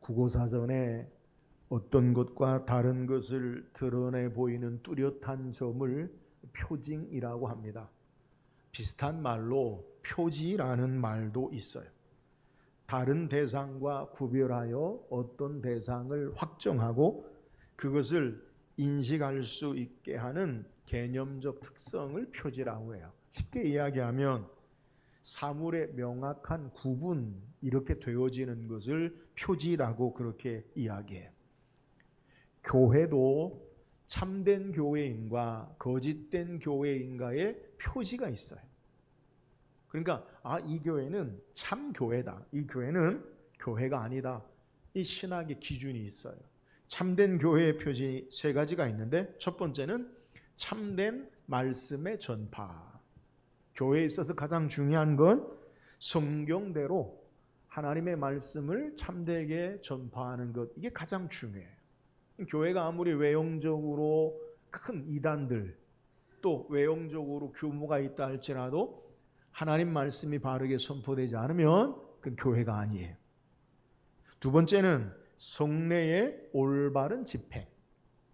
국어사전에 어떤 것과 다른 것을 드러내 보이는 뚜렷한 점을 표징이라고 합니다. 비슷한 말로 표지라는 말도 있어요. 다른 대상과 구별하여 어떤 대상을 확정하고 그것을 인식할 수 있게 하는 개념적 특성을 표지라고 해요. 쉽게 이야기하면 사물의 명확한 구분 이렇게 되어지는 것을 표지라고 그렇게 이야기해요. 교회도 참된 교회인과 거짓된 교회인가의 표지가 있어요. 그러니까 이 교회는 참 교회다, 이 교회는 교회가 아니다, 이 신학의 기준이 있어요. 참된 교회의 표지 세 가지가 있는데, 첫 번째는 참된 말씀의 전파. 교회에 있어서 가장 중요한 건 성경대로 하나님의 말씀을 참되게 전파하는 것, 이게 가장 중요해요. 교회가 아무리 외형적으로 큰 이단들, 또 외형적으로 규모가 있다 할지라도 하나님 말씀이 바르게 선포되지 않으면 그건 교회가 아니에요. 두 번째는 성례의 올바른 집행.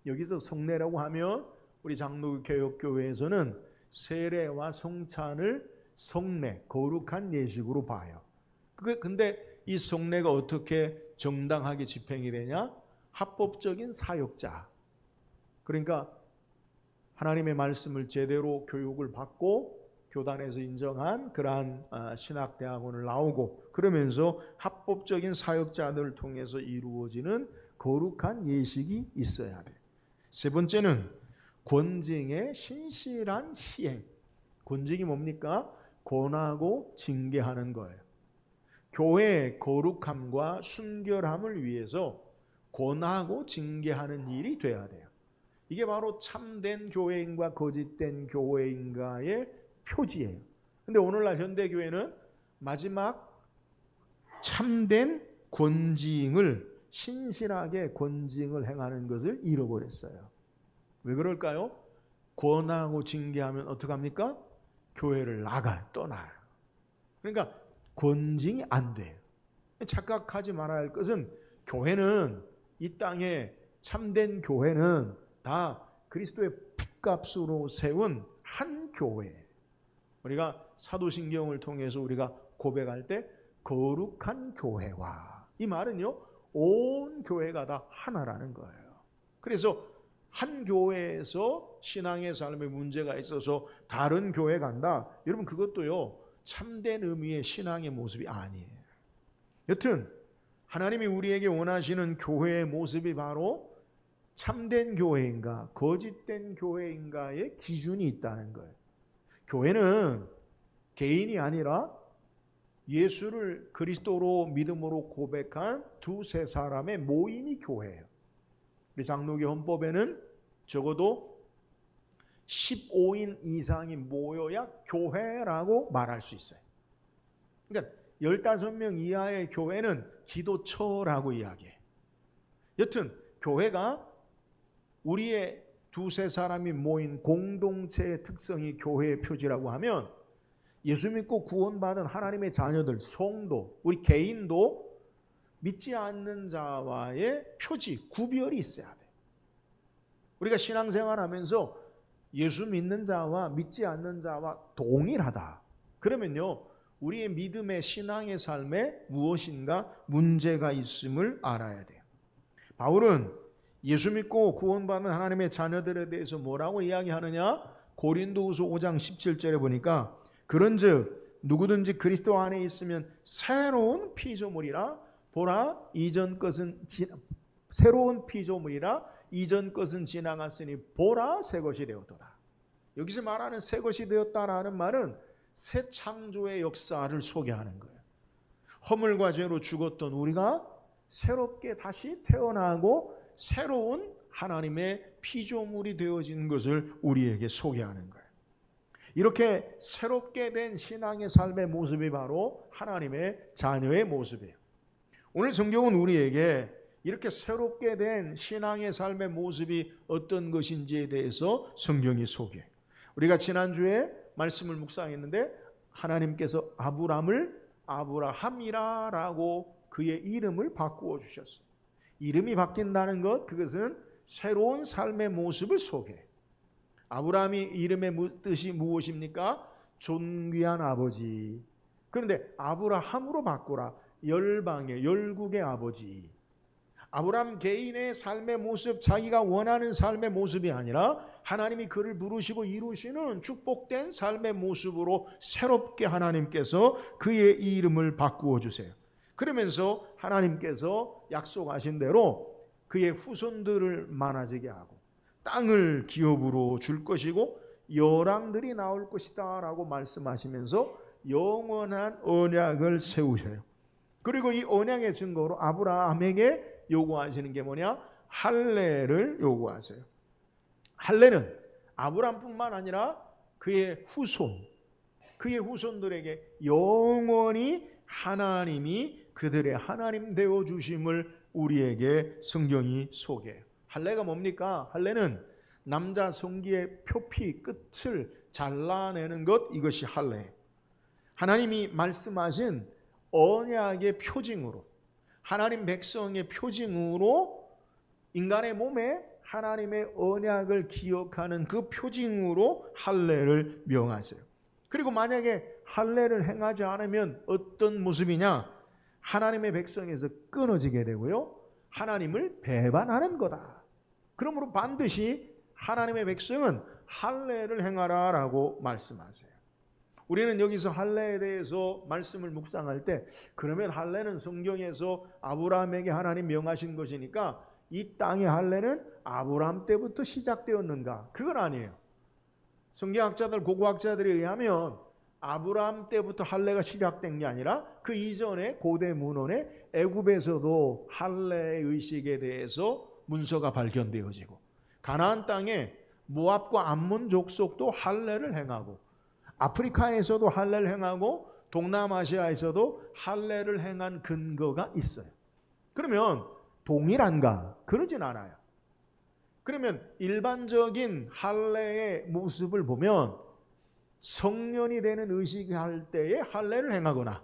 여기서 성례라고 하면 우리 장로교역교회에서는 세례와 성찬을 성례, 거룩한 예식으로 봐요. 근데 이 성례가 어떻게 정당하게 집행이 되냐? 합법적인 사역자, 그러니까 하나님의 말씀을 제대로 교육을 받고 교단에서 인정한 그러한 신학대학원을 나오고 그러면서 합법적인 사역자들을 통해서 이루어지는 거룩한 예식이 있어야 돼요. 세 번째는 권징의 신실한 시행. 권징이 뭡니까? 권하고 징계하는 거예요. 교회의 거룩함과 순결함을 위해서 권하고 징계하는 일이 돼야 돼요. 이게 바로 참된 교회인과 거짓된 교회인가의 표지예요. 근데 오늘날 현대교회는 마지막 참된 권징을, 신실하게 권징을 행하는 것을 잃어버렸어요. 왜 그럴까요? 권하고 징계하면 어떡합니까? 교회를 나가요, 떠나요. 그러니까 권징이 안 돼요. 착각하지 말아야 할 것은 교회는, 이 땅에 참된 교회는 다 그리스도의 핏값으로 세운 한 교회. 우리가 사도신경을 통해서 우리가 고백할 때 거룩한 교회와, 이 말은요 온 교회가 다 하나라는 거예요. 그래서 한 교회에서 신앙의 삶에 문제가 있어서 다른 교회 간다, 여러분 그것도요 참된 의미의 신앙의 모습이 아니에요. 여튼 하나님이 우리에게 원하시는 교회의 모습이 바로 참된 교회인가 거짓된 교회인가의 기준이 있다는 거예요. 교회는 개인이 아니라 예수를 그리스도로 믿음으로 고백한 두세 사람의 모임이 교회예요. 우리 장로교 헌법에는 적어도 15인 이상이 모여야 교회라고 말할 수 있어요. 그러니까 15명 이하의 교회는 기도처라고 이야기해요. 여튼 교회가 우리의 두세 사람이 모인 공동체의 특성이 교회의 표지라고 하면, 예수 믿고 구원받은 하나님의 자녀들, 성도, 우리 개인도 믿지 않는 자와의 표지, 구별이 있어야 돼요. 우리가 신앙생활하면서 예수 믿는 자와 믿지 않는 자와 동일하다, 그러면요 우리의 믿음의 신앙의 삶에 무엇인가 문제가 있음을 알아야 돼요. 바울은 예수 믿고 구원받은 하나님의 자녀들에 대해서 뭐라고 이야기하느냐? 고린도후서 5장 17절에 보니까 그런즉 누구든지 그리스도 안에 있으면 새로운 피조물이라, 보라 이전 것은 새로운 피조물이라, 이전 것은 지나갔으니 보라 새 것이 되었도다. 여기서 말하는 새 것이 되었다라는 말은 새 창조의 역사를 소개하는 거예요. 허물과 죄로 죽었던 우리가 새롭게 다시 태어나고 새로운 하나님의 피조물이 되어진 것을 우리에게 소개하는 거예요. 이렇게 새롭게 된 신앙의 삶의 모습이 바로 하나님의 자녀의 모습이에요. 오늘 성경은 우리에게 이렇게 새롭게 된 신앙의 삶의 모습이 어떤 것인지에 대해서 성경이 소개해요. 우리가 지난주에 말씀을 묵상했는데 하나님께서 아브람을 아브라함이라고 그의 이름을 바꾸어 주셨어요. 이름이 바뀐다는 것, 그것은 새로운 삶의 모습을 소개해요. 아브라함이 이름의 뜻이 무엇입니까? 존귀한 아버지. 그런데 아브라함으로 바꾸라. 열방의, 열국의 아버지. 아브라함 개인의 삶의 모습, 자기가 원하는 삶의 모습이 아니라 하나님이 그를 부르시고 이루시는 축복된 삶의 모습으로 새롭게 하나님께서 그의 이름을 바꾸어 주세요. 그러면서 하나님께서 약속하신 대로 그의 후손들을 많아지게 하고 땅을 기업으로 줄 것이고 열왕들이 나올 것이다 라고 말씀하시면서 영원한 언약을 세우셔요. 그리고 이 언약의 증거로 아브라함에게 요구하시는 게 뭐냐? 할례를 요구하세요. 할례는 아브라함뿐만 아니라 그의 후손들에게 영원히 하나님이 그들의 하나님 되어 주심을 우리에게 성경이 소개해요. 할례가 뭡니까? 할례는 남자 성기의 표피 끝을 잘라내는 것, 이것이 할례예요. 하나님이 말씀하신 언약의 표징으로, 하나님 백성의 표징으로 인간의 몸에 하나님의 언약을 기억하는 그 표징으로 할례를 명하세요. 그리고 만약에 할례를 행하지 않으면 어떤 모습이냐? 하나님의 백성에서 끊어지게 되고요, 하나님을 배반하는 거다. 그러므로 반드시 하나님의 백성은 할례를 행하라 라고 말씀하세요. 우리는 여기서 할례에 대해서 말씀을 묵상할 때, 그러면 할례는 성경에서 아브라함에게 하나님 명하신 것이니까 이 땅의 할례는 아브라함 때부터 시작되었는가? 그건 아니에요. 성경학자들, 고고학자들에 의하면 아브라함 때부터 할례가 시작된 게 아니라 그 이전에 고대 문헌에 애굽에서도 할례의 의식에 대해서 문서가 발견되어지고, 가나안 땅에 모압과 암몬 족속도 할례를 행하고, 아프리카에서도 할례를 행하고, 동남아시아에서도 할례를 행한 근거가 있어요. 그러면 동일한가? 그러진 않아요. 그러면 일반적인 할례의 모습을 보면 성년이 되는 의식할 때에 할례를 행하거나,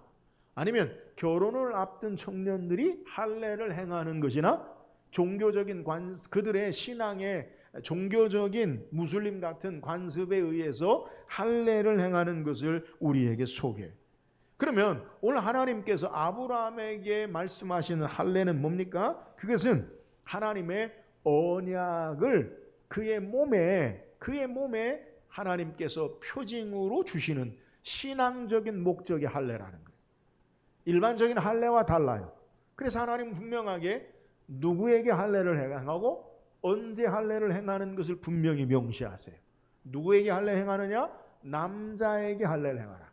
아니면 결혼을 앞둔 청년들이 할례를 행하는 것이나, 종교적인 그들의 신앙의 종교적인 무슬림 같은 관습에 의해서 할례를 행하는 것을 우리에게 소개해요. 그러면 오늘 하나님께서 아브라함에게 말씀하시는 할례는 뭡니까? 그것은 하나님의 언약을 그의 몸에 하나님께서 표징으로 주시는 신앙적인 목적의 할례라는 거예요. 일반적인 할례와 달라요. 그래서 하나님은 분명하게 누구에게 할례를 행하고 언제 할례를 행하는 것을 분명히 명시하세요. 누구에게 할례 행하느냐? 남자에게 할례를 행하라.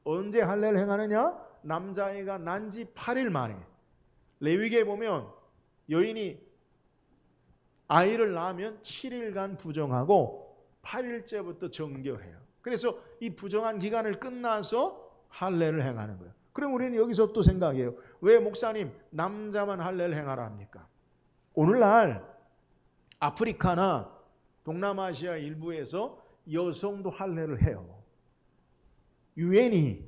언제 할례를 행하느냐? 남자애가 난 지 8일 만에. 레위기에 보면 여인이 아이를 낳으면 7일간 부정하고 8일째부터 정결해요. 그래서 이 부정한 기간을 끝나서 할례를 행하는 거예요. 그럼 우리는 여기서 또 생각해요. 왜 목사님 남자만 할례를 행하라 합니까? 오늘날 아프리카나 동남아시아 일부에서 여성도 할례를 해요. 유엔이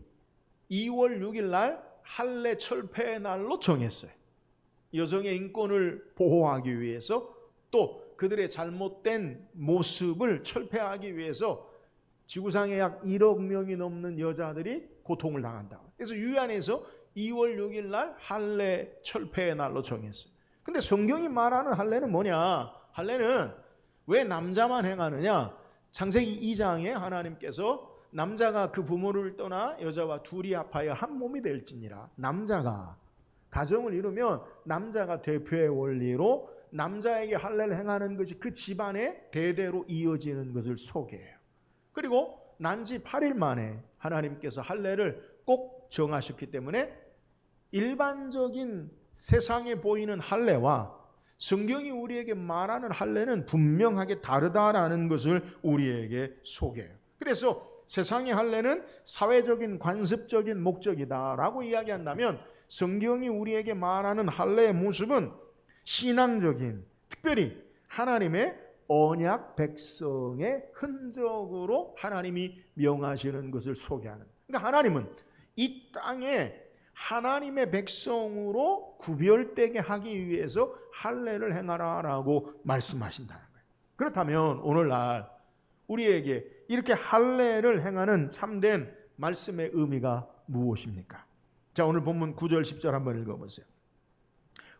2월 6일 날 할례 철폐의 날로 정했어요. 여성의 인권을 보호하기 위해서, 또 그들의 잘못된 모습을 철폐하기 위해서 지구상에 약 1억 명이 넘는 여자들이 고통을 당한다. 그래서 유엔에서 2월 6일 날 할례 철폐의 날로 정했어요. 근데 성경이 말하는 할례는 뭐냐? 할례는 왜 남자만 행하느냐? 창세기 2장에 하나님께서 남자가 그 부모를 떠나 여자와 둘이 합하여 한 몸이 될지니라. 남자가 가정을 이루면 남자가 대표의 원리로 남자에게 할례를 행하는 것이 그 집안에 대대로 이어지는 것을 소개해요. 그리고 난지 8일 만에 하나님께서 할례를 꼭 정하셨기 때문에 일반적인 세상에 보이는 할례와 성경이 우리에게 말하는 할례는 분명하게 다르다라는 것을 우리에게 소개해요. 그래서 세상의 할례는 사회적인 관습적인 목적이다라고 이야기한다면, 성경이 우리에게 말하는 할례의 모습은 신앙적인, 특별히 하나님의 언약 백성의 흔적으로 하나님이 명하시는 것을 소개하는. 그러니까 하나님은 이 땅에 하나님의 백성으로 구별되게 하기 위해서 할례를 행하라라고 말씀하신다는 거예요. 그렇다면 오늘날 우리에게 이렇게 할례를 행하는 참된 말씀의 의미가 무엇입니까? 자, 오늘 본문 9절 10절 한번 읽어보세요.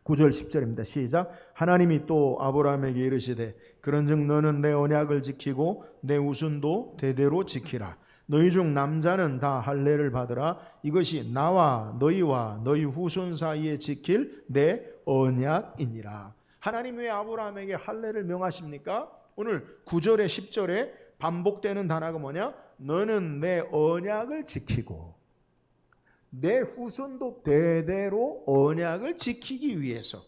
9절 10절입니다. 시작. 하나님이 또 아브라함에게 이르시되 그런즉 너는 내 언약을 지키고 내 우순도 대대로 지키라. 너희 중 남자는 다 할례를 받으라. 이것이 나와 너희와 너희 후손 사이에 지킬 내 언약이니라. 하나님 왜 아브라함에게 할례를 명하십니까? 오늘 9절에 10절에 반복되는 단어가 뭐냐? 너는 내 언약을 지키고 내 후손도 대대로 언약을 지키기 위해서,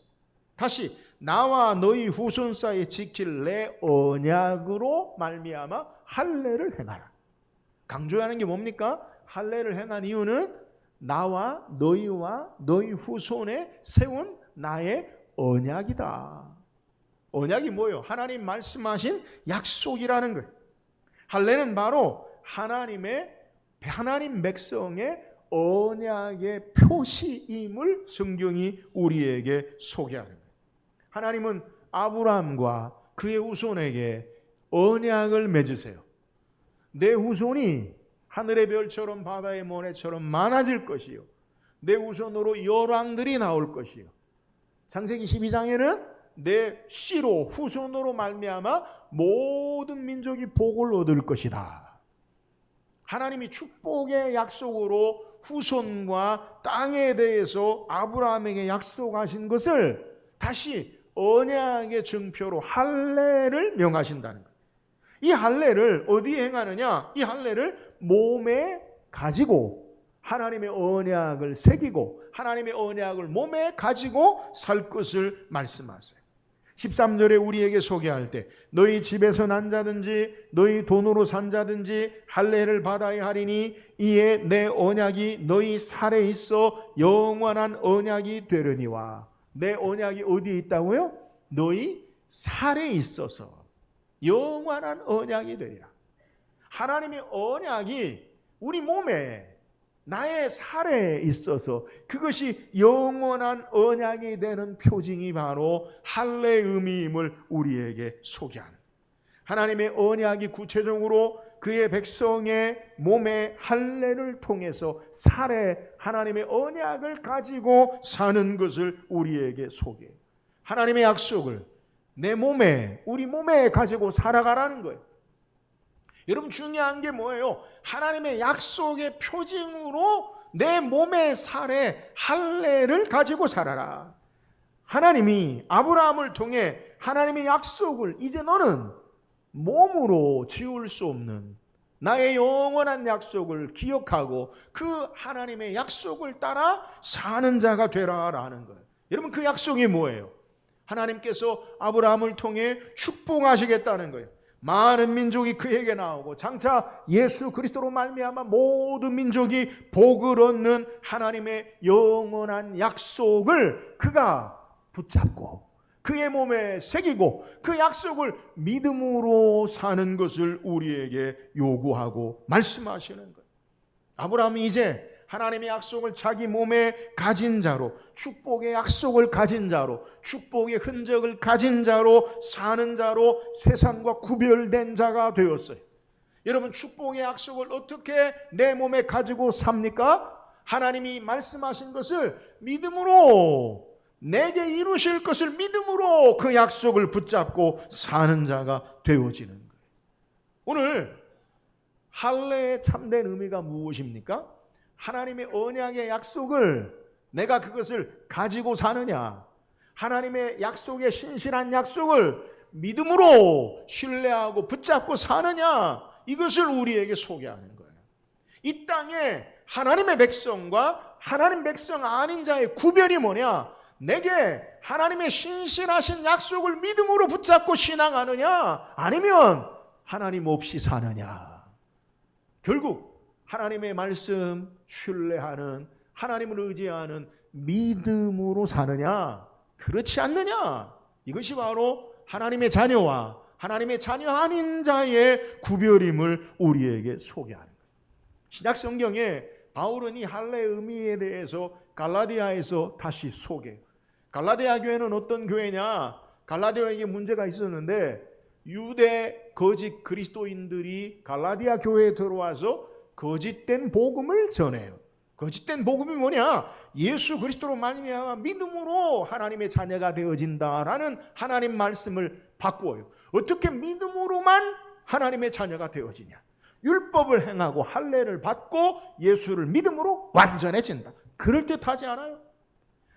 다시 나와 너희 후손 사이에 지킬 내 언약으로 말미암아 할례를 행하라. 강조하는 게 뭡니까? 할례를 행한 이유는 나와 너희와 너희 후손에 세운 나의 언약이다. 언약이 뭐예요? 하나님 말씀하신 약속이라는 거예요. 할례는 바로 하나님 백성의 언약의 표시임을 성경이 우리에게 소개하는 거예요. 하나님은 아브라함과 그의 후손에게 언약을 맺으세요. 내 후손이 하늘의 별처럼 바다의 모래처럼 많아질 것이요, 내 후손으로 열왕들이 나올 것이요, 창세기 12장에는 내 씨로 후손으로 말미암아 모든 민족이 복을 얻을 것이다. 하나님이 축복의 약속으로 후손과 땅에 대해서 아브라함에게 약속하신 것을 다시 언약의 증표로 할례를 명하신다는 거예요. 이 할례를 어디에 행하느냐? 이 할례를 몸에 가지고 하나님의 언약을 새기고 하나님의 언약을 몸에 가지고 살 것을 말씀하세요. 13절에 우리에게 소개할 때 너희 집에서 난 자든지 너희 돈으로 산 자든지 할례를 받아야 하리니 이에 내 언약이 너희 살에 있어 영원한 언약이 되려니와. 내 언약이 어디에 있다고요? 너희 살에 있어서 영원한 언약이 되리라. 하나님의 언약이 우리 몸에 나의 살에 있어서 그것이 영원한 언약이 되는 표징이 바로 할례의 의미임을 우리에게 소개하는, 하나님의 언약이 구체적으로 그의 백성의 몸에 할례를 통해서 살에 하나님의 언약을 가지고 사는 것을 우리에게 소개해요. 하나님의 약속을 내 몸에, 우리 몸에 가지고 살아가라는 거예요. 여러분, 중요한 게 뭐예요? 하나님의 약속의 표징으로 내 몸의 살에 할례를 가지고 살아라. 하나님이 아브라함을 통해 하나님의 약속을 이제 너는 몸으로 지울 수 없는 나의 영원한 약속을 기억하고 그 하나님의 약속을 따라 사는 자가 되라라는 거예요. 여러분, 그 약속이 뭐예요? 하나님께서 아브라함을 통해 축복하시겠다는 거예요. 많은 민족이 그에게 나오고 장차 예수 그리스도로 말미암아 모든 민족이 복을 얻는 하나님의 영원한 약속을 그가 붙잡고 그의 몸에 새기고 그 약속을 믿음으로 사는 것을 우리에게 요구하고 말씀하시는 거예요. 아브라함이 이제 하나님의 약속을 자기 몸에 가진 자로, 축복의 약속을 가진 자로, 축복의 흔적을 가진 자로 사는 자로 세상과 구별된 자가 되었어요. 여러분, 축복의 약속을 어떻게 내 몸에 가지고 삽니까? 하나님이 말씀하신 것을 믿음으로, 내게 이루실 것을 믿음으로 그 약속을 붙잡고 사는 자가 되어지는 거예요. 오늘 할례의 참된 의미가 무엇입니까? 하나님의 언약의 약속을 내가 그것을 가지고 사느냐, 하나님의 약속의 신실한 약속을 믿음으로 신뢰하고 붙잡고 사느냐, 이것을 우리에게 소개하는 거예요. 이 땅에 하나님의 백성과 하나님 백성 아닌 자의 구별이 뭐냐? 내게 하나님의 신실하신 약속을 믿음으로 붙잡고 신앙하느냐, 아니면 하나님 없이 사느냐. 결국 하나님의 말씀 신뢰하는, 하나님을 의지하는 믿음으로 사느냐, 그렇지 않느냐, 이것이 바로 하나님의 자녀와 하나님의 자녀 아닌 자의 구별임을 우리에게 소개하는 거예요. 신약 성경에 바울은 이 할례의 의미에 대해서 갈라디아에서 다시 소개해요. 갈라디아 교회는 어떤 교회냐? 갈라디아에게 문제가 있었는데 유대 거짓 그리스도인들이 갈라디아 교회에 들어와서 거짓된 복음을 전해요. 거짓된 복음이 뭐냐? 예수 그리스도로 말미암아 믿음으로 하나님의 자녀가 되어진다라는 하나님 말씀을 바꾸어요. 어떻게 믿음으로만 하나님의 자녀가 되어지냐? 율법을 행하고 할례를 받고 예수를 믿음으로 완전해진다. 그럴듯하지 않아요?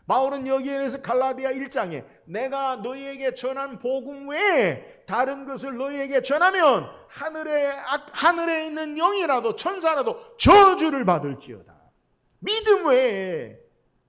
바울은 여기에 대해서 갈라디아 1장에 내가 너희에게 전한 복음 외에 다른 것을 너희에게 전하면 하늘에 있는 영이라도 천사라도 저주를 받을지어다. 믿음 외에,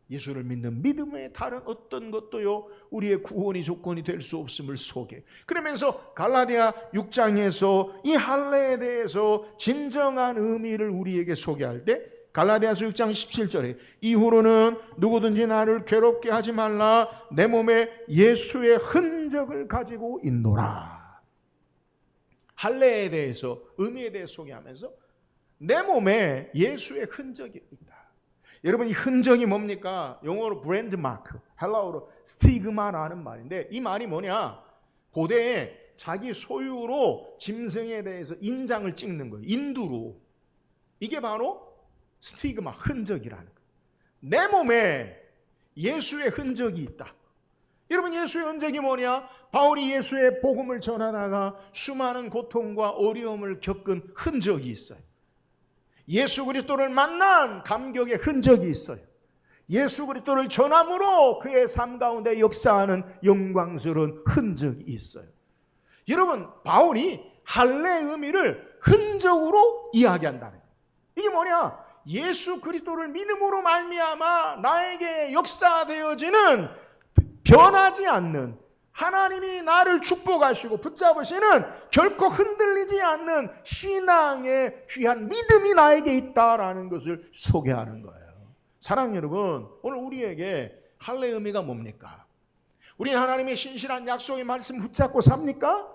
예수를 믿는 믿음 외에 다른 어떤 것도요 우리의 구원이 조건이 될 수 없음을 소개. 그러면서 갈라디아 6장에서 이 할례에 대해서 진정한 의미를 우리에게 소개할 때 갈라디아서 6장 17절에 이후로는 누구든지 나를 괴롭게 하지 말라, 내 몸에 예수의 흔적을 가지고 있노라. 할례에 대해서 의미에 대해 소개하면서 내 몸에 예수의 흔적이 있다. 여러분, 이 흔적이 뭡니까? 영어로 브랜드 마크, 헬라어로 스티그마라는 말인데 이 말이 뭐냐? 고대에 자기 소유로 짐승에 대해서 인장을 찍는 거예요. 인두로. 이게 바로 스티그마, 흔적이라는 거예요. 내 몸에 예수의 흔적이 있다. 여러분, 예수의 흔적이 뭐냐? 바울이 예수의 복음을 전하다가 수많은 고통과 어려움을 겪은 흔적이 있어요. 예수 그리스도를 만난 감격의 흔적이 있어요. 예수 그리스도를 전함으로 그의 삶 가운데 역사하는 영광스러운 흔적이 있어요. 여러분, 바울이 할례의 의미를 흔적으로 이야기한다는 거예요. 이게 뭐냐? 예수 그리스도를 믿음으로 말미암아 나에게 역사되어지는 변하지 않는, 하나님이 나를 축복하시고 붙잡으시는 결코 흔들리지 않는 신앙의 귀한 믿음이 나에게 있다라는 것을 소개하는 거예요. 사랑하는 여러분, 오늘 우리에게 할례의 의미가 뭡니까? 우리 하나님의 신실한 약속의 말씀 붙잡고 삽니까?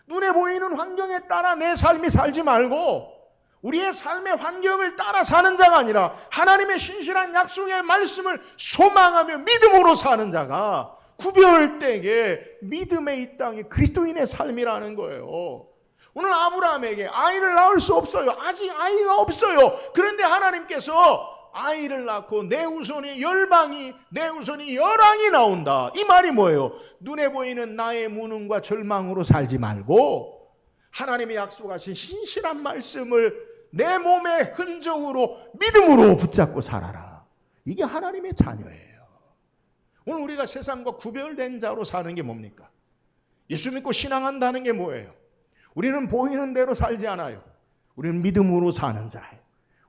눈에 보이는 환경에 따라 내 삶이 살지 말고 우리의 삶의 환경을 따라 사는 자가 아니라 하나님의 신실한 약속의 말씀을 소망하며 믿음으로 사는 자가 구별되게 믿음의 이 땅이 그리스도인의 삶이라는 거예요. 오늘 아브라함에게 아이를 낳을 수 없어요. 아직 아이가 없어요. 그런데 하나님께서 아이를 낳고 내 후손이 열방이, 내 후손이 열왕이 나온다. 이 말이 뭐예요? 눈에 보이는 나의 무능과 절망으로 살지 말고 하나님의 약속하신 신실한 말씀을 내 몸의 흔적으로 믿음으로 붙잡고 살아라. 이게 하나님의 자녀예요. 오늘 우리가 세상과 구별된 자로 사는 게 뭡니까? 예수 믿고 신앙한다는 게 뭐예요? 우리는 보이는 대로 살지 않아요. 우리는 믿음으로 사는 자예요.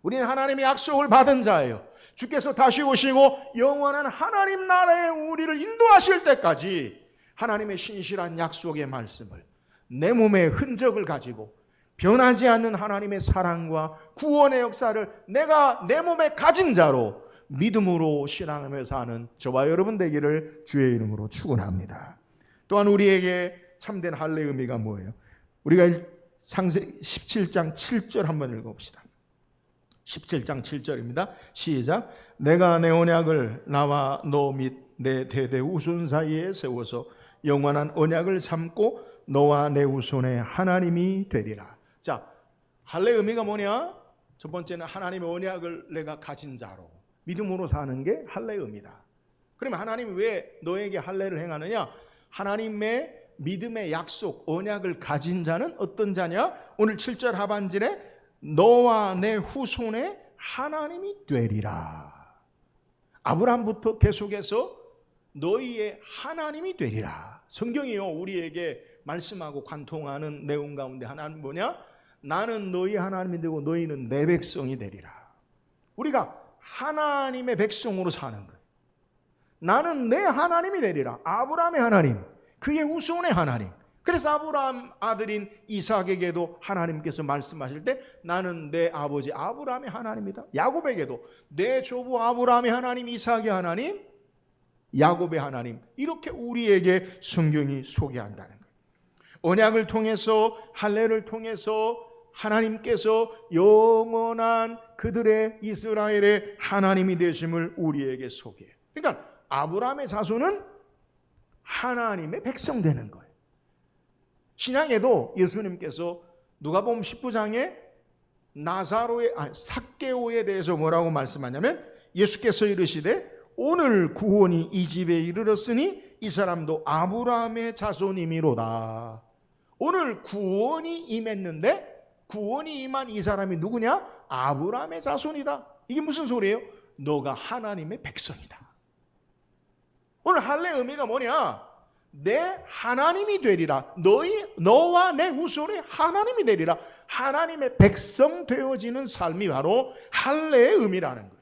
우리는 하나님의 약속을 받은 자예요. 주께서 다시 오시고 영원한 하나님 나라에 우리를 인도하실 때까지 하나님의 신실한 약속의 말씀을 내 몸의 흔적을 가지고 변하지 않는 하나님의 사랑과 구원의 역사를 내가 내 몸에 가진 자로 믿음으로 신앙하며 사는 저와 여러분 되기를 주의 이름으로 축원합니다. 또한 우리에게 참된 할례의 의미가 뭐예요? 우리가 창세기 17장 7절 한번 읽어봅시다. 17장 7절입니다. 시작. 내가 내 언약을 나와 너 및 내 대대 후손 사이에 세워서 영원한 언약을 삼고 너와 내 후손의 하나님이 되리라. 자, 할례의 의미가 뭐냐? 첫 번째는 하나님의 언약을 내가 가진 자로 믿음으로 사는 게 할례의 의미다. 그러면 하나님이 왜 너에게 할례를 행하느냐? 하나님의 믿음의 약속, 언약을 가진 자는 어떤 자냐? 오늘 7절 하반절에 너와 내 후손의 하나님이 되리라. 아브라함부터 계속해서 너희의 하나님이 되리라. 성경이요, 우리에게 말씀하고 관통하는 내용 가운데 하나는 뭐냐? 나는 너희 하나님이 되고 너희는 내 백성이 되리라. 우리가 하나님의 백성으로 사는 거예요. 나는 내 하나님이 되리라. 아브라함의 하나님, 그의 후손의 하나님. 그래서 아브라함 아들인 이삭에게도 하나님께서 말씀하실 때 나는 내 아버지 아브라함의 하나님이다. 야곱에게도 내 조부 아브라함의 하나님, 이삭의 하나님, 야곱의 하나님. 이렇게 우리에게 성경이 소개한다는 거예요. 언약을 통해서, 할례를 통해서 하나님께서 영원한 그들의 이스라엘의 하나님이 되심을 우리에게 소개해요. 그러니까 아브라함의 자손은 하나님의 백성 되는 거예요. 신약에도 예수님께서 누가복음 19장에 삭개오에 대해서 뭐라고 말씀하냐면 예수께서 이르시되 오늘 구원이 이 집에 이르렀으니 이 사람도 아브라함의 자손이미로다. 오늘 구원이 임했는데 구원이 임한 이 사람이 누구냐? 아브라함의 자손이다. 이게 무슨 소리예요? 너가 하나님의 백성이다. 오늘 할례 의미가 뭐냐? 내 하나님이 되리라. 너와 내 후손이 하나님이 되리라. 하나님의 백성 되어지는 삶이 바로 할례의 의미라는 거예요.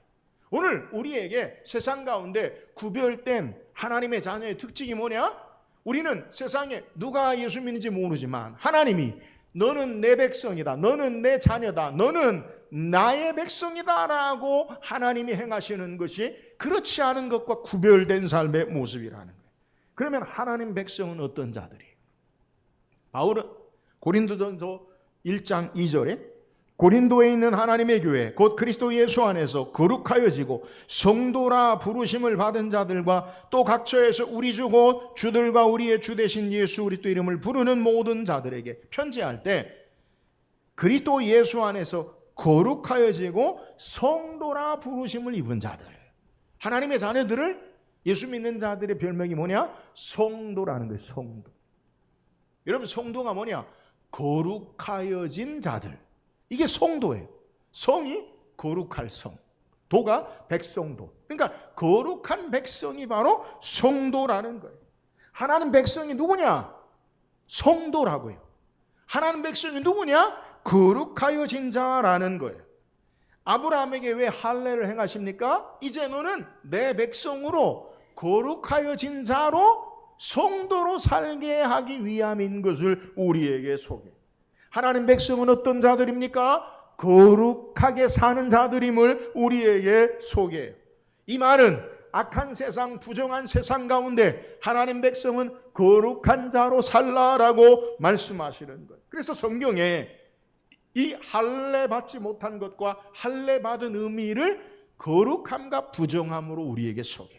오늘 우리에게 세상 가운데 구별된 하나님의 자녀의 특징이 뭐냐? 우리는 세상에 누가 예수 믿는지 모르지만 하나님이 너는 내 백성이다. 너는 내 자녀다. 너는 나의 백성이다 라고 하나님이 행하시는 것이 그렇지 않은 것과 구별된 삶의 모습이라는 거예요. 그러면 하나님 백성은 어떤 자들이에요? 바울은 고린도전서 1장 2절에 고린도에 있는 하나님의 교회 곧 그리스도 예수 안에서 거룩하여지고 성도라 부르심을 받은 자들과 또 각처에서 우리 주 곧 주들과 우리의 주 되신 예수 그리스도 이름을 부르는 모든 자들에게 편지할 때 그리스도 예수 안에서 거룩하여지고 성도라 부르심을 입은 자들, 하나님의 자녀들을 예수 믿는 자들의 별명이 뭐냐? 성도라는 거예요. 성도. 여러분 성도가 뭐냐? 거룩하여진 자들. 이게 성도예요. 성이 거룩할 성, 도가 백성도. 그러니까 거룩한 백성이 바로 성도라는 거예요. 하나님 백성이 누구냐? 성도라고요. 하나님 백성이 누구냐? 거룩하여진 자라는 거예요. 아브라함에게 왜 할례를 행하십니까? 이제 너는 내 백성으로 거룩하여진 자로 성도로 살게 하기 위함인 것을 우리에게 소개해요. 하나님 백성은 어떤 자들입니까? 거룩하게 사는 자들임을 우리에게 소개해요. 이 말은 악한 세상, 부정한 세상 가운데 하나님 백성은 거룩한 자로 살라라고 말씀하시는 거예요. 그래서 성경에 이 할례 받지 못한 것과 할례 받은 의미를 거룩함과 부정함으로 우리에게 소개해요.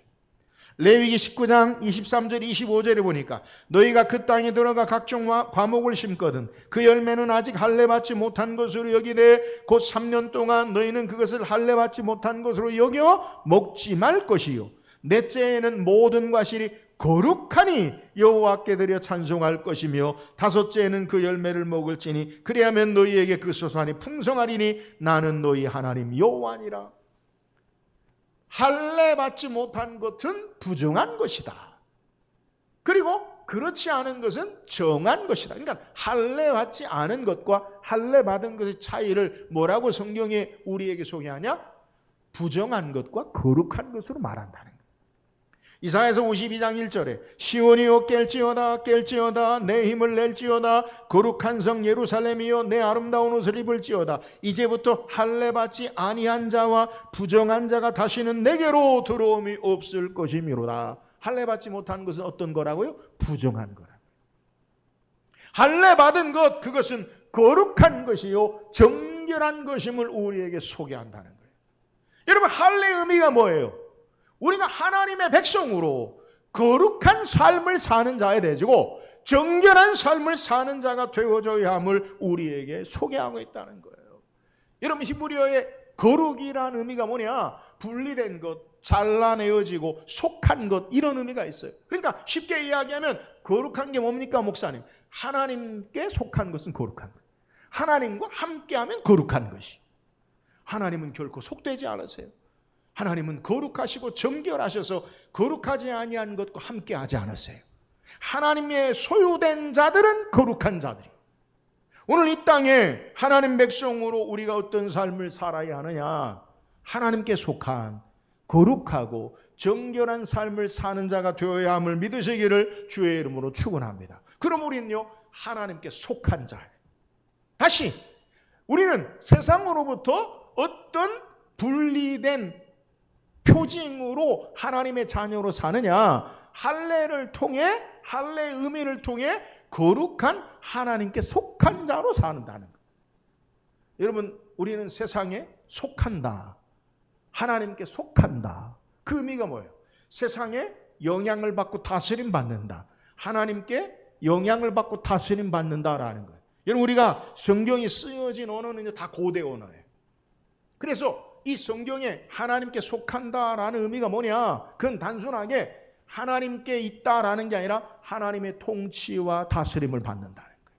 레위기 19장 23절 25절에 보니까 너희가 그 땅에 들어가 각종 과목을 심거든 그 열매는 아직 할례 받지 못한 것으로 여기되 곧 3년 동안 너희는 그것을 할례 받지 못한 것으로 여겨 먹지 말 것이요 넷째에는 모든 과실이 거룩하니 여호와께 드려 찬송할 것이며 다섯째에는 그 열매를 먹을지니 그리하면 너희에게 그 소산이 풍성하리니 나는 너희 하나님 여호와니라. 할례 받지 못한 것은 부정한 것이다. 그리고 그렇지 않은 것은 정한 것이다. 그러니까 할례 받지 않은 것과 할례 받은 것의 차이를 뭐라고 성경에 우리에게 소개하냐? 부정한 것과 거룩한 것으로 말한다는 거예요. 이사야서 52장 1절에 시온이여 깰지어다 내 힘을 낼지어다 거룩한 성 예루살렘이여 내 아름다운 옷을 입을지어다 이제부터 할례 받지 아니한 자와 부정한 자가 다시는 내게로 들어옴이 없을 것이미로다. 할례 받지 못한 것은 어떤 거라고요? 부정한 거라고요. 할례 받은 것 그것은 거룩한 것이요 정결한 것임을 우리에게 소개한다는 거예요. 여러분 할례의 의미가 뭐예요? 우리가 하나님의 백성으로 거룩한 삶을 사는 자에 되고 정결한 삶을 사는 자가 되어져야 함을 우리에게 소개하고 있다는 거예요. 여러분 히브리어의 거룩이라는 의미가 뭐냐? 분리된 것, 잘라내어지고 속한 것 이런 의미가 있어요. 그러니까 쉽게 이야기하면 거룩한 게 뭡니까 목사님? 하나님께 속한 것은 거룩한 것. 하나님과 함께하면 거룩한 것이. 하나님은 결코 속되지 않으세요. 하나님은 거룩하시고 정결하셔서 거룩하지 아니한 것과 함께하지 않으세요. 하나님의 소유된 자들은 거룩한 자들이. 오늘 이 땅에 하나님 백성으로 우리가 어떤 삶을 살아야 하느냐? 하나님께 속한 거룩하고 정결한 삶을 사는 자가 되어야 함을 믿으시기를 주의 이름으로 축원합니다. 그럼 우리는요 하나님께 속한 자예요. 다시 우리는 세상으로부터 어떤 분리된 표징으로 하나님의 자녀로 사느냐? 할례를 통해 할례의 의미를 통해 거룩한 하나님께 속한 자로 사는다는 것. 여러분, 우리는 세상에 속한다. 하나님께 속한다. 그 의미가 뭐예요? 세상에 영향을 받고 다스림 받는다. 하나님께 영향을 받고 다스림 받는다라는 거예요. 여러분, 우리가 성경이 쓰여진 언어는 다 고대 언어예요. 그래서 이 성경에 하나님께 속한다라는 의미가 뭐냐? 그건 단순하게 하나님께 있다라는 게 아니라 하나님의 통치와 다스림을 받는다는 거예요.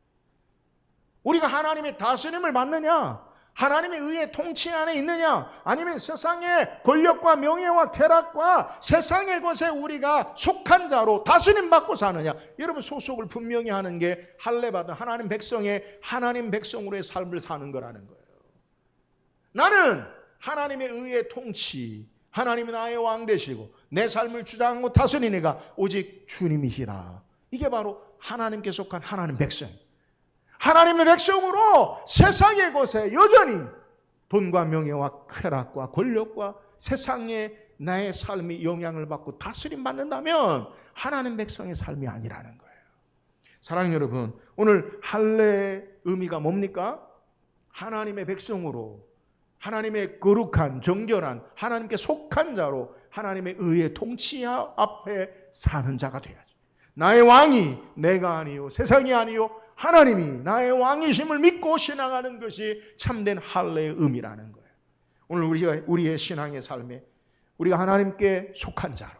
우리가 하나님의 다스림을 받느냐? 하나님의 의의 통치 안에 있느냐? 아니면 세상의 권력과 명예와 쾌락과 세상의 것에 우리가 속한 자로 다스림 받고 사느냐? 여러분, 소속을 분명히 하는 게 할례받은 하나님 백성의 하나님 백성으로의 삶을 사는 거라는 거예요. 나는 하나님의 의의 통치, 하나님이 나의 왕 되시고 내 삶을 주장하고 다스리는 이가 오직 주님이시라. 이게 바로 하나님께 속한 하나님 백성. 하나님의 백성으로 세상의 것에 여전히 돈과 명예와 쾌락과 권력과 세상에 나의 삶이 영향을 받고 다스림 받는다면 하나님 백성의 삶이 아니라는 거예요. 사랑하는 여러분, 오늘 할례의 의미가 뭡니까? 하나님의 백성으로, 하나님의 거룩한 정결한 하나님께 속한 자로 하나님의 의의 통치 앞에 사는 자가 돼야지. 나의 왕이 내가 아니요 세상이 아니요 하나님이 나의 왕이심을 믿고 신앙하는 것이 참된 할례의 의미라는 거예요. 오늘 우리의 신앙의 삶에 우리가 하나님께 속한 자로,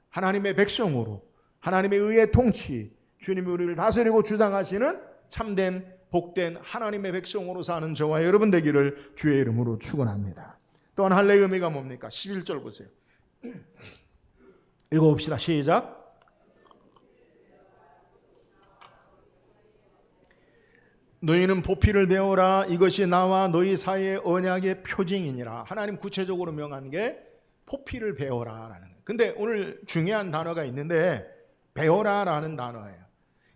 하나님의 백성으로, 하나님의 의의 통치, 주님이 우리를 다스리고 주장하시는 참된 복된 하나님의 백성으로 사는 저와 여러분 되기를 주의 이름으로 축원합니다. 또한 할례의 의미가 뭡니까? 11절 보세요. 읽어봅시다. 시작. 너희는 보피를 배워라. 이것이 나와 너희 사이의 언약의 표징이니라. 하나님 구체적으로 명한 게 보피를 배워라라는 거예요. 근데 오늘 중요한 단어가 있는데 배워라라는 단어예요.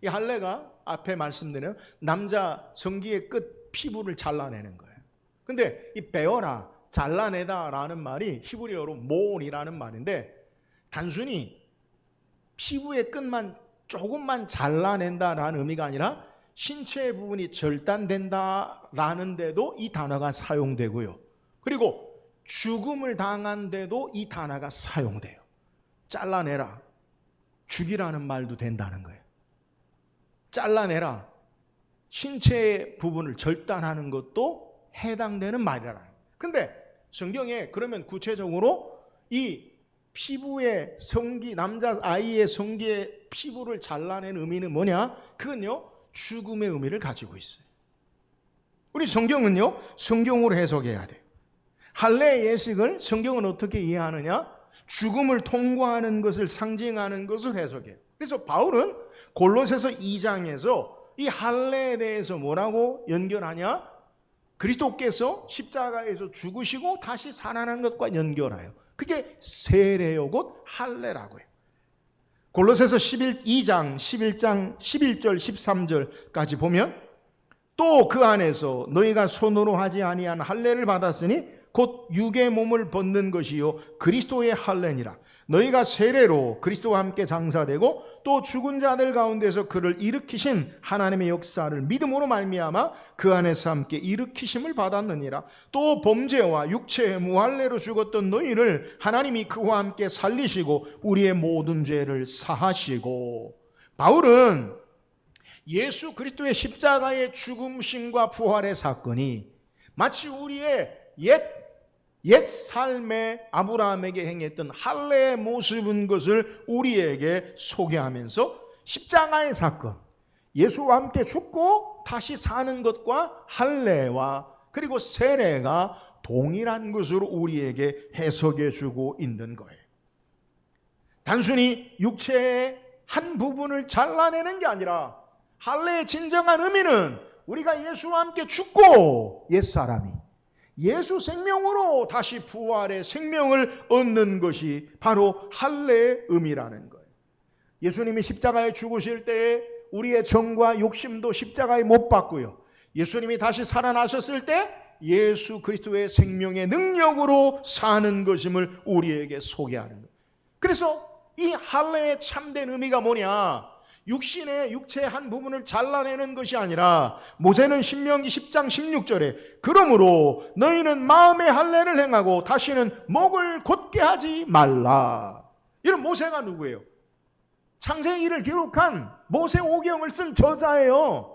이 할례가 앞에 말씀드린 남자 성기의 끝 피부를 잘라내는 거예요. 근데 이 배워라, 잘라내다라는 말이 히브리어로 모온이라는 말인데 단순히 피부의 끝만 조금만 잘라낸다라는 의미가 아니라 신체의 부분이 절단된다라는 데도 이 단어가 사용되고요. 그리고 죽음을 당한 데도 이 단어가 사용돼요. 잘라내라, 죽이라는 말도 된다는 거예요. 잘라내라, 신체의 부분을 절단하는 것도 해당되는 말이라는 거예요. 근데 성경에 그러면 구체적으로 이 피부의 성기, 남자아이의 성기의 피부를 잘라낸 의미는 뭐냐? 그건요, 죽음의 의미를 가지고 있어요. 우리 성경은요, 성경으로 해석해야 돼요. 할례의 예식을 성경은 어떻게 이해하느냐? 죽음을 통과하는 것을 상징하는 것을 해석해요. 그래서 바울은 골로새서 2장에서 이 할례에 대해서 뭐라고 연결하냐? 그리스도께서 십자가에서 죽으시고 다시 살아난 것과 연결해요. 그게 세례요 곧 할례라고 해요. 골로새서 2장 11장 11절 13절까지 보면 또 그 안에서 너희가 손으로 하지 아니한 할례를 받았으니 곧 육의 몸을 벗는 것이요 그리스도의 할례니라. 너희가 세례로 그리스도와 함께 장사되고 또 죽은 자들 가운데서 그를 일으키신 하나님의 역사를 믿음으로 말미암아 그 안에서 함께 일으키심을 받았느니라. 또 범죄와 육체의 무할례로 죽었던 너희를 하나님이 그와 함께 살리시고 우리의 모든 죄를 사하시고. 바울은 예수 그리스도의 십자가의 죽음심과 부활의 사건이 마치 우리의 옛 삶의 아브라함에게 행했던 할례의 모습인 것을 우리에게 소개하면서 십자가의 사건, 예수와 함께 죽고 다시 사는 것과 할례와 그리고 세례가 동일한 것으로 우리에게 해석해 주고 있는 거예요. 단순히 육체의 한 부분을 잘라내는 게 아니라 할례의 진정한 의미는 우리가 예수와 함께 죽고 옛사람이 예수 생명으로 다시 부활의 생명을 얻는 것이 바로 할례의 의미라는 거예요. 예수님이 십자가에 죽으실 때에 우리의 정과 욕심도 십자가에 못 박고요. 예수님이 다시 살아나셨을 때 예수 그리스도의 생명의 능력으로 사는 것임을 우리에게 소개하는 거예요. 그래서 이 할례의 참된 의미가 뭐냐? 육신의 육체의 한 부분을 잘라내는 것이 아니라 모세는 신명기 10장 16절에 그러므로 너희는 마음의 할례를 행하고 다시는 목을 곧게 하지 말라. 이런 모세가 누구예요? 창세기를 기록한 모세 오경을 쓴 저자예요.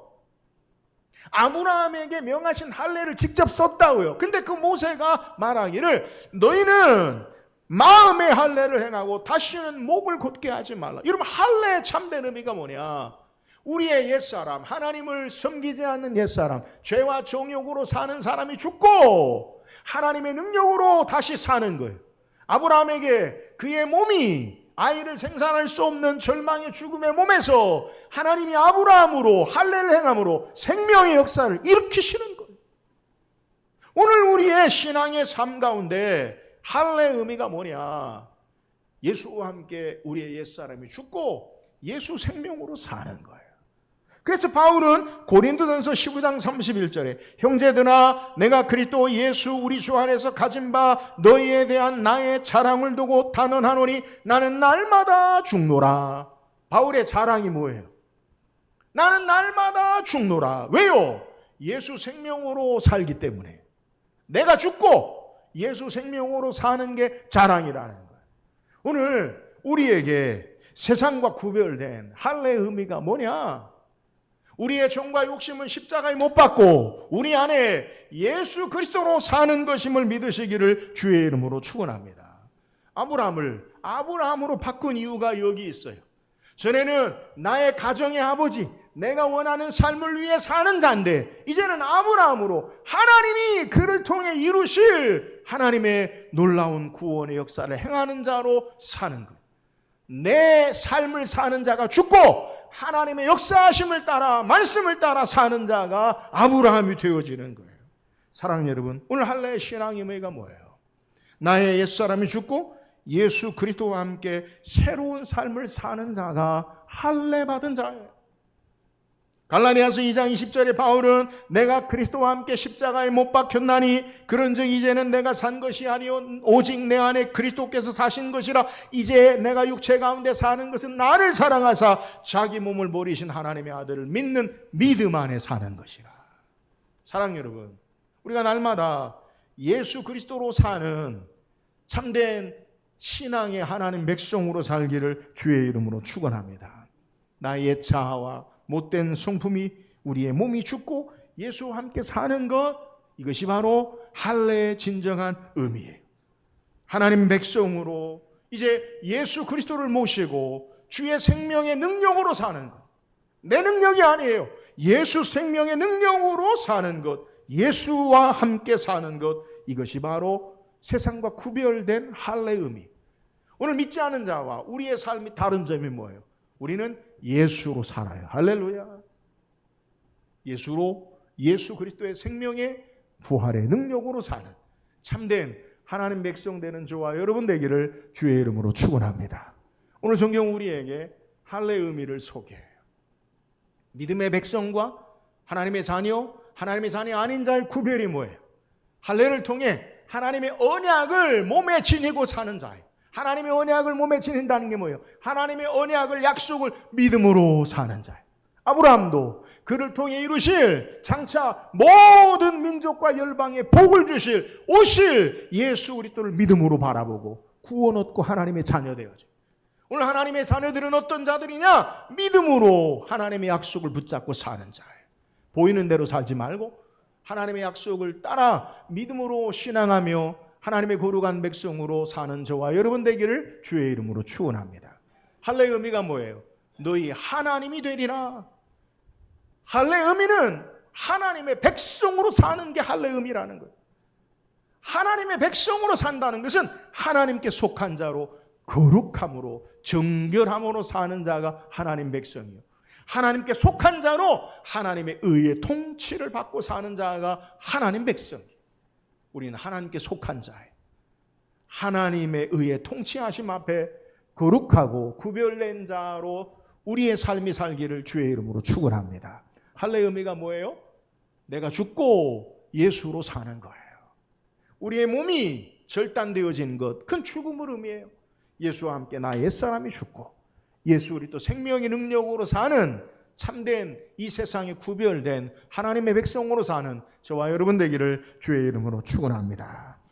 아브라함에게 명하신 할례를 직접 썼다고요. 근데 그 모세가 말하기를 너희는 마음의 할례를 행하고 다시는 목을 곧게 하지 말라. 여러분, 할례의 참된 의미가 뭐냐? 우리의 옛사람, 하나님을 섬기지 않는 옛사람, 죄와 정욕으로 사는 사람이 죽고 하나님의 능력으로 다시 사는 거예요. 아브라함에게 그의 몸이 아이를 생산할 수 없는 절망의 죽음의 몸에서 하나님이 아브라함으로 할례를 행함으로 생명의 역사를 일으키시는 거예요. 오늘 우리의 신앙의 삶 가운데 할례의 의미가 뭐냐? 예수와 함께 우리의 옛사람이 죽고 예수 생명으로 사는 거예요. 그래서 바울은 고린도전서 15장 31절에 형제들아 내가 그리스도 예수 우리 주 안에서 가진 바 너희에 대한 나의 자랑을 두고 단언하노니 나는 날마다 죽노라. 바울의 자랑이 뭐예요? 나는 날마다 죽노라. 왜요? 예수 생명으로 살기 때문에. 내가 죽고 예수 생명으로 사는 게 자랑이라는 거예요. 오늘 우리에게 세상과 구별된 할례의 의미가 뭐냐? 우리의 정과 욕심은 십자가에 못 박고 우리 안에 예수 그리스도로 사는 것임을 믿으시기를 주의 이름으로 축원합니다. 아브라함을 아브라함으로 바꾼 이유가 여기 있어요. 전에는 나의 가정의 아버지, 내가 원하는 삶을 위해 사는 자인데 이제는 아브라함으로 하나님이 그를 통해 이루실 하나님의 놀라운 구원의 역사를 행하는 자로 사는 거예요. 내 삶을 사는 자가 죽고 하나님의 역사하심을 따라 말씀을 따라 사는 자가 아브라함이 되어지는 거예요. 사랑하는 여러분, 오늘 할례의 신앙의 의미가 뭐예요? 나의 옛사람이 죽고 예수 그리스도와 함께 새로운 삶을 사는 자가 할례 받은 자예요. 갈라디아서 2장 20절에 바울은 내가 그리스도와 함께 십자가에 못 박혔나니 그런즉 이제는 내가 산 것이 아니요 오직 내 안에 그리스도께서 사신 것이라. 이제 내가 육체 가운데 사는 것은 나를 사랑하사 자기 몸을 버리신 하나님의 아들을 믿는 믿음 안에 사는 것이라. 사랑하는 여러분, 우리가 날마다 예수 그리스도로 사는 참된 신앙의 하나님 백성으로 살기를 주의 이름으로 축원합니다. 나의 옛 자아와 못된 성품이 우리의 몸이 죽고 예수와 함께 사는 것, 이것이 바로 할례의 진정한 의미예요. 하나님 백성으로 이제 예수 그리스도를 모시고 주의 생명의 능력으로 사는 것. 내 능력이 아니에요. 예수 생명의 능력으로 사는 것, 예수와 함께 사는 것, 이것이 바로 세상과 구별된 할례의 의미. 오늘 믿지 않은 자와 우리의 삶이 다른 점이 뭐예요? 우리는 예수로 살아요. 할렐루야. 예수로, 예수 그리스도의 생명의 부활의 능력으로 사는 참된 하나님 백성 되는 저와 여러분 되기를 주의 이름으로 축원합니다. 오늘 성경 우리에게 할례의 의미를 소개해요. 믿음의 백성과 하나님의 자녀, 하나님의 자녀 아닌 자의 구별이 뭐예요? 할례를 통해 하나님의 언약을 몸에 지니고 사는 자예요. 하나님의 언약을 몸에 지닌다는 게 뭐예요? 하나님의 언약을, 약속을 믿음으로 사는 자예요. 아브라함도 그를 통해 이루실 장차 모든 민족과 열방에 복을 주실 오실 예수 그리스도를 믿음으로 바라보고 구원 얻고 하나님의 자녀 되어져. 오늘 하나님의 자녀들은 어떤 자들이냐? 믿음으로 하나님의 약속을 붙잡고 사는 자예요. 보이는 대로 살지 말고 하나님의 약속을 따라 믿음으로 신앙하며 하나님의 거룩한 백성으로 사는 저와 여러분 되기를 주의 이름으로 축원합니다. 할례의 의미가 뭐예요? 너희 하나님이 되리라. 할례의 의미는 하나님의 백성으로 사는 게 할례의 의미라는 거예요. 하나님의 백성으로 산다는 것은 하나님께 속한 자로 거룩함으로 정결함으로 사는 자가 하나님 백성이요. 하나님께 속한 자로 하나님의 의의 통치를 받고 사는 자가 하나님 백성이에요. 우리는 하나님께 속한 자예요. 하나님의 의의 통치하심 앞에 거룩하고 구별된 자로 우리의 삶이 살기를 주의 이름으로 축원합니다. 할례의 의미가 뭐예요? 내가 죽고 예수로 사는 거예요. 우리의 몸이 절단되어진 것, 큰 죽음을 의미해요. 예수와 함께 나 옛사람이 죽고 예수 그리스도 생명의 능력으로 사는 참된 이 세상에 구별된 하나님의 백성으로 사는 저와 여러분 되기를 주의 이름으로 축원합니다.